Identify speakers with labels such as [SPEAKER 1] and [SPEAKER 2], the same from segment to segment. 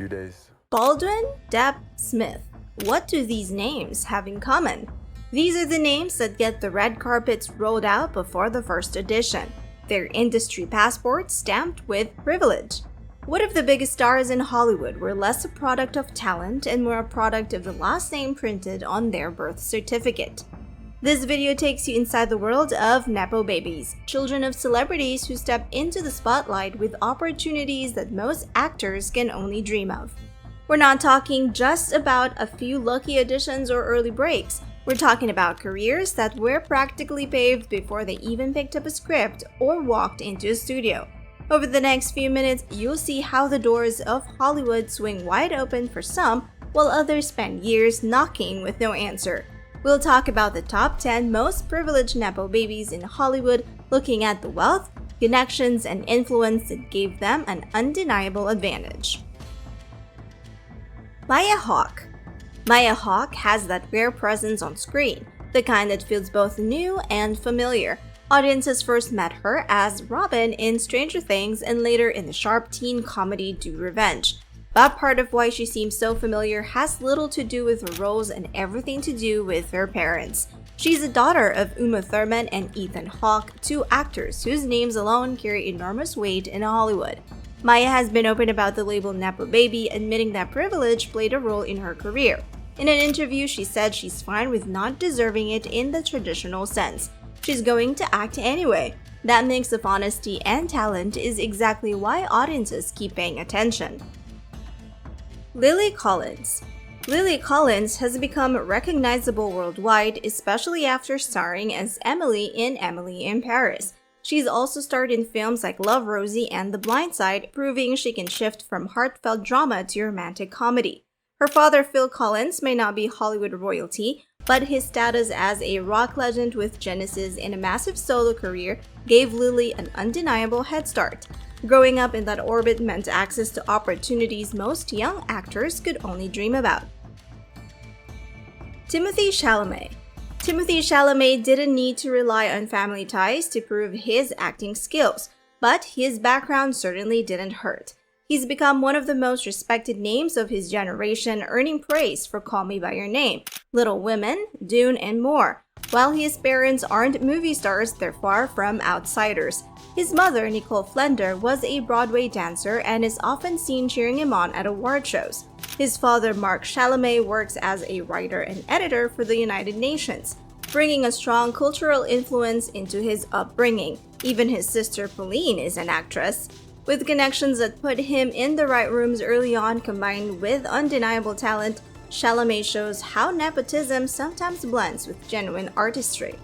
[SPEAKER 1] few days.
[SPEAKER 2] Baldwin, Depp, Smith. What do these names have in common? These are the names that get the red carpets rolled out before the first edition. Their industry passports stamped with privilege. What if the biggest stars in Hollywood were less a product of talent and more a product of the last name printed on their birth certificate? This video takes you inside the world of Nepo babies, children of celebrities who step into the spotlight with opportunities that most actors can only dream of. We're not talking just about a few lucky additions or early breaks. We're talking about careers that were practically paved before they even picked up a script or walked into a studio. Over the next few minutes, you'll see how the doors of Hollywood swing wide open for some, while others spend years knocking with no answer. We'll talk about the top 10 most privileged Nepo babies in Hollywood, looking at the wealth, connections, and influence that gave them an undeniable advantage. Maya Hawke. Maya Hawke has that rare presence on screen, the kind that feels both new and familiar. Audiences first met her as Robin in Stranger Things and later in the sharp teen comedy Do Revenge. But part of why she seems so familiar has little to do with her roles and everything to do with her parents. She's the daughter of Uma Thurman and Ethan Hawke, two actors whose names alone carry enormous weight in Hollywood. Maya has been open about the label Nepo Baby, admitting that privilege played a role in her career. In an interview, she said she's fine with not deserving it in the traditional sense. She's going to act anyway. That mix of honesty and talent is exactly why audiences keep paying attention. Lily Collins. Lily Collins has become recognizable worldwide, especially after starring as Emily in Paris. She's also starred in films like Love, Rosie and The Blind Side, proving she can shift from heartfelt drama to romantic comedy. Her father, Phil Collins, may not be Hollywood royalty, but his status as a rock legend with Genesis and a massive solo career gave Lily an undeniable head start. Growing up in that orbit meant access to opportunities most young actors could only dream about. Timothée Chalamet. Timothée Chalamet didn't need to rely on family ties to prove his acting skills, but his background certainly didn't hurt. He's become one of the most respected names of his generation, earning praise for Call Me By Your Name, Little Women, Dune, and more. While his parents aren't movie stars, they're far from outsiders. His mother, Nicole Flender, was a Broadway dancer and is often seen cheering him on at award shows. His father, Mark Chalamet, works as a writer and editor for the United Nations, bringing a strong cultural influence into his upbringing. Even his sister, Pauline, is an actress. With connections that put him in the right rooms early on combined with undeniable talent, Chalamet shows how nepotism sometimes blends with genuine artistry.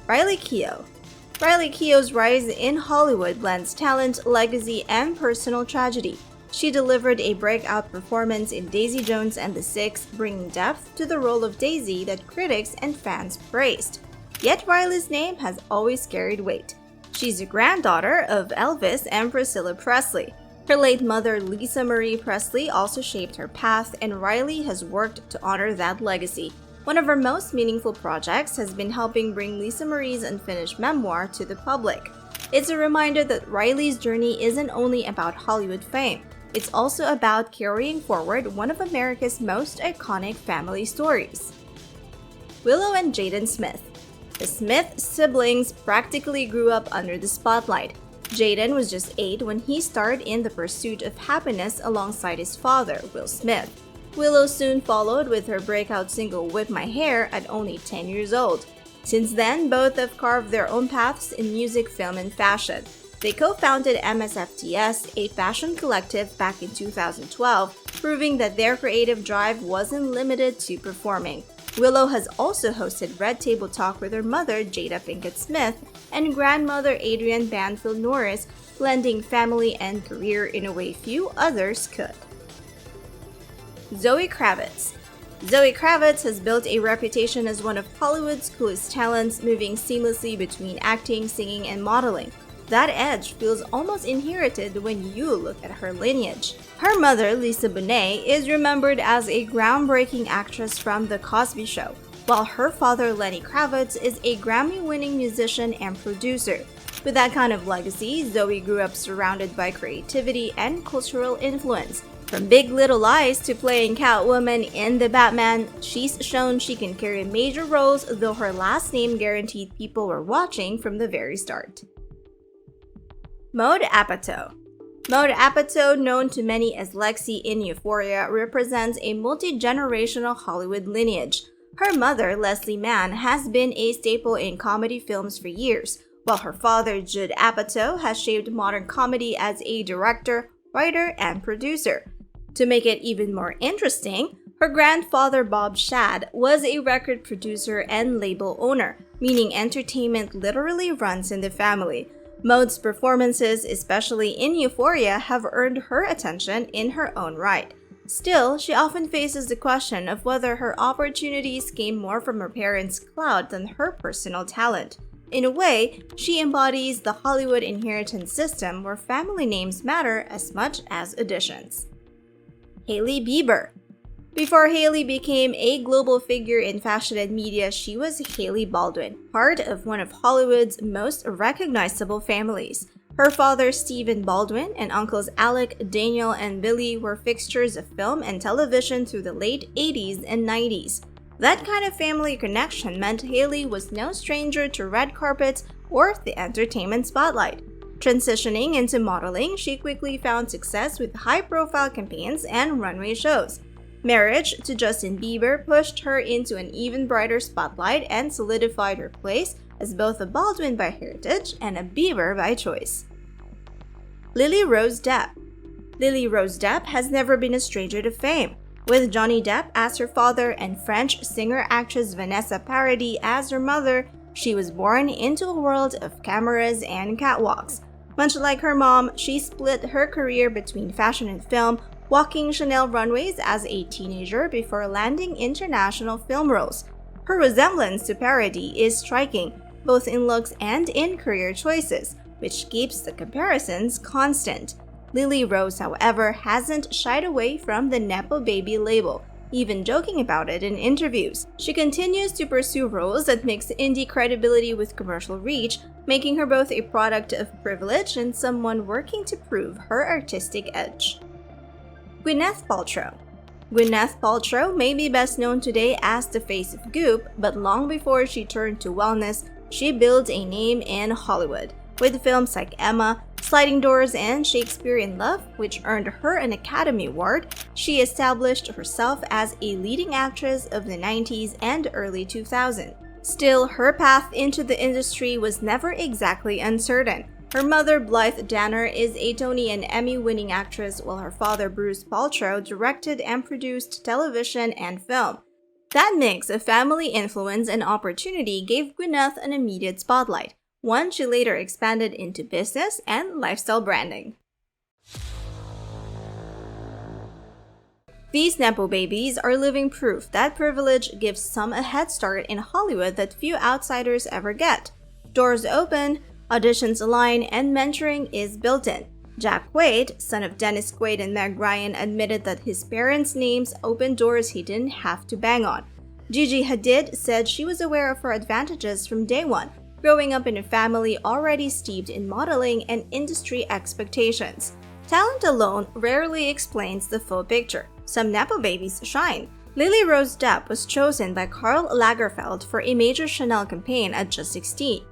[SPEAKER 2] Riley Keough. Riley Keough's rise in Hollywood blends talent, legacy, and personal tragedy. She delivered a breakout performance in Daisy Jones and the Six, bringing depth to the role of Daisy that critics and fans praised. Yet Riley's name has always carried weight. She's a granddaughter of Elvis and Priscilla Presley. Her late mother, Lisa Marie Presley, also shaped her path, and Riley has worked to honor that legacy. One of her most meaningful projects has been helping bring Lisa Marie's unfinished memoir to the public. It's a reminder that Riley's journey isn't only about Hollywood fame. It's also about carrying forward one of America's most iconic family stories. Willow and Jaden Smith. The Smith siblings practically grew up under the spotlight. Jaden was just 8 when he starred in The Pursuit of Happiness alongside his father, Will Smith. Willow soon followed with her breakout single Whip My Hair at only 10 years old. Since then, both have carved their own paths in music, film, and fashion. They co-founded MSFTS, a fashion collective, back in 2012, proving that their creative drive wasn't limited to performing. Willow has also hosted Red Table Talk with her mother, Jada Pinkett Smith, and grandmother Adrienne Banfield Norris, blending family and career in a way few others could. Zoe Kravitz. Zoe Kravitz has built a reputation as one of Hollywood's coolest talents, moving seamlessly between acting, singing, and modeling. That edge feels almost inherited when you look at her lineage. Her mother, Lisa Bonet, is remembered as a groundbreaking actress from The Cosby Show, while her father, Lenny Kravitz, is a Grammy-winning musician and producer. With that kind of legacy, Zoe grew up surrounded by creativity and cultural influence. From Big Little Lies to playing Catwoman in The Batman, she's shown she can carry major roles, though her last name guaranteed people were watching from the very start. Maud Apatow. Maud Apatow, known to many as Lexi in Euphoria, represents a multi-generational Hollywood lineage. Her mother, Leslie Mann, has been a staple in comedy films for years, while her father, Judd Apatow, has shaped modern comedy as a director, writer, and producer. To make it even more interesting, her grandfather, Bob Shad, was a record producer and label owner, meaning entertainment literally runs in the family. Maud's performances, especially in Euphoria, have earned her attention in her own right. Still, she often faces the question of whether her opportunities came more from her parents' clout than her personal talent. In a way, she embodies the Hollywood inheritance system where family names matter as much as additions. Hailey Bieber. Before Hailey became a global figure in fashion and media, she was Hailey Baldwin, part of one of Hollywood's most recognizable families. Her father, Stephen Baldwin, and uncles Alec, Daniel, and Billy were fixtures of film and television through the late 80s and 90s. That kind of family connection meant Hailey was no stranger to red carpets or the entertainment spotlight. Transitioning into modeling, she quickly found success with high-profile campaigns and runway shows. Marriage to Justin Bieber pushed her into an even brighter spotlight and solidified her place as both a Baldwin by heritage and a Bieber by choice. Lily Rose Depp. Lily Rose Depp has never been a stranger to fame. With Johnny Depp as her father and French singer-actress Vanessa Paradis as her mother, she was born into a world of cameras and catwalks. Much like her mom, she split her career between fashion and film, walking Chanel runways as a teenager before landing international film roles. Her resemblance to Paradis is striking, both in looks and in career choices, which keeps the comparisons constant. Lily Rose, however, hasn't shied away from the Nepo Baby label, even joking about it in interviews. She continues to pursue roles that mix indie credibility with commercial reach, making her both a product of privilege and someone working to prove her artistic edge. Gwyneth Paltrow. Gwyneth Paltrow may be best known today as the face of Goop, but long before she turned to wellness, she built a name in Hollywood, with films like Emma, Sliding Doors, and Shakespeare in Love, which earned her an Academy Award. She established herself as a leading actress of the 90s and early 2000s. Still, her path into the industry was never exactly uncertain. Her mother, Blythe Danner, is a Tony and Emmy-winning actress, while her father, Bruce Paltrow, directed and produced television and film. That mix of family influence and opportunity gave Gwyneth an immediate spotlight, one she later expanded into business and lifestyle branding. These Nepo babies are living proof that privilege gives some a head start in Hollywood that few outsiders ever get. Doors open, auditions align, and mentoring is built in. Jack Quaid, son of Dennis Quaid and Meg Ryan, admitted that his parents' names opened doors he didn't have to bang on. Gigi Hadid said she was aware of her advantages from day one, growing up in a family already steeped in modeling and industry expectations. Talent alone rarely explains the full picture. Some Nepo babies shine. Lily Rose Depp was chosen by Karl Lagerfeld for a major Chanel campaign at just 16.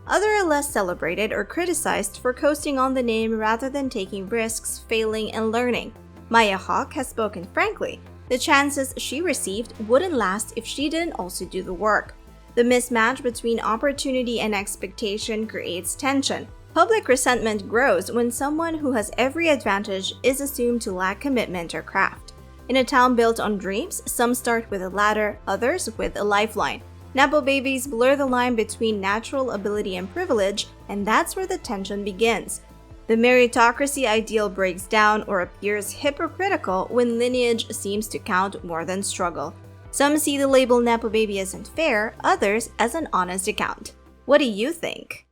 [SPEAKER 2] Others are less celebrated or criticized for coasting on the name rather than taking risks, failing, and learning. Maya Hawke has spoken frankly. The chances she received wouldn't last if she didn't also do the work. The mismatch between opportunity and expectation creates tension. Public resentment grows when someone who has every advantage is assumed to lack commitment or craft. In a town built on dreams, some start with a ladder, others with a lifeline. Nepo babies blur the line between natural ability and privilege, and that's where the tension begins. The meritocracy ideal breaks down or appears hypocritical when lineage seems to count more than struggle. Some see the label Nepo baby as unfair, others as an honest account. What do you think?